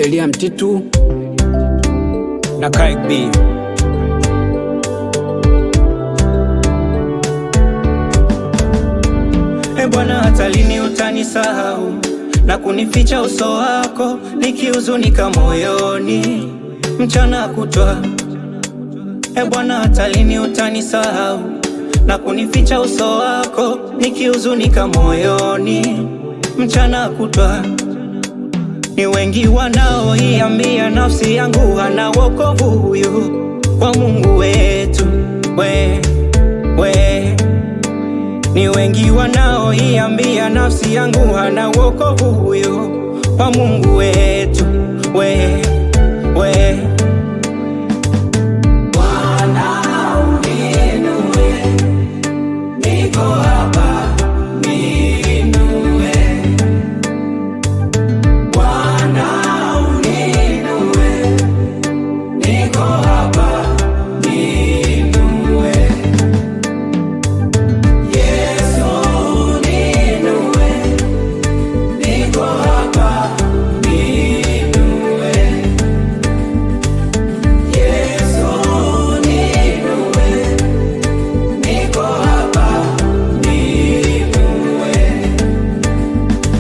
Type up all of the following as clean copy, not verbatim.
Elia Mtitu na Kaib. Bwana, hata lini utanisahau na kunificha uso wako, nikihuzunika moyoni mchana kutwa? Bwana, hata lini utanisahau na kunificha uso wako, nikihuzunika moyoni mchana kutwa? Ni wengi wanaoiambia nafsi yangu hana wokovu huyu kwa Mungu wetu Ni wengi wanaoiambia nafsi yangu hana wokovu huyu kwa Mungu wetu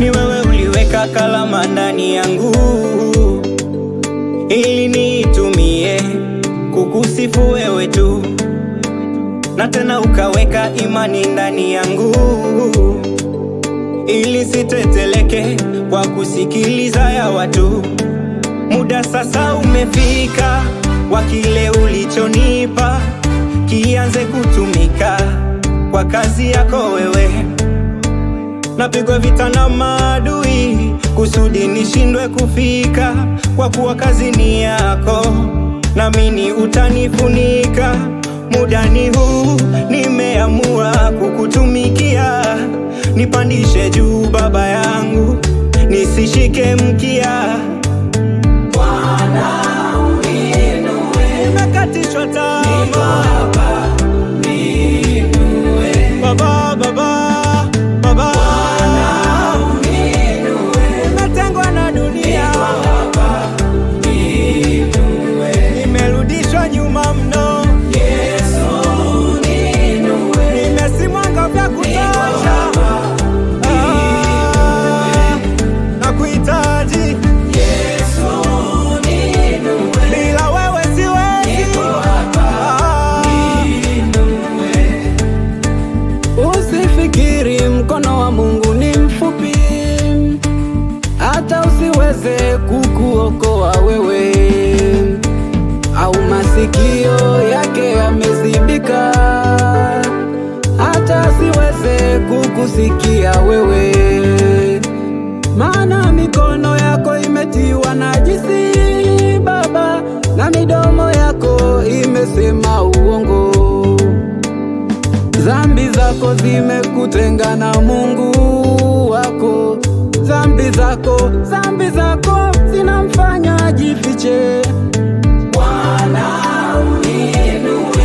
Ni wewe uliweka kalama ndani yangu ili niitumie kukusifu wewe tu, na tena ukaweka imani ndani yangu ili siteteleke kwa kusikiliza ya watu. Muda sasa umefika wa kile ulichonipa kianze kutumika kwa kazi yako wewe. Napigwa vita na maadui kusudi nishindwe kufika, kwa kuwa kazi ni yako naamini utanifunika. Muda ni huu, nimeamua kukutumikia. Nipandishe juu Baba yangu, nisishike mkia. Bwana uninue, nimekatishwa tamaa. Baba, Baba nimetengwa na dunia, nimerudishwa nyuma mno. Nimesimanga vya kutosha, na kuhitaji bila wewe siwezi. Usifikiri mkono wa Mungu ni mfupi hata usiweze kukuokoa wewe, au masikio yake yamezibika hata asiweze kukusikia wewe. Maana mikono yako imetiwa najisi Baba, na midomo yako imesema uongo. Dhambi zako zimekutenga na Mungu wako. Dhambi zako zinamfanya ajifiche. Bwana uninue.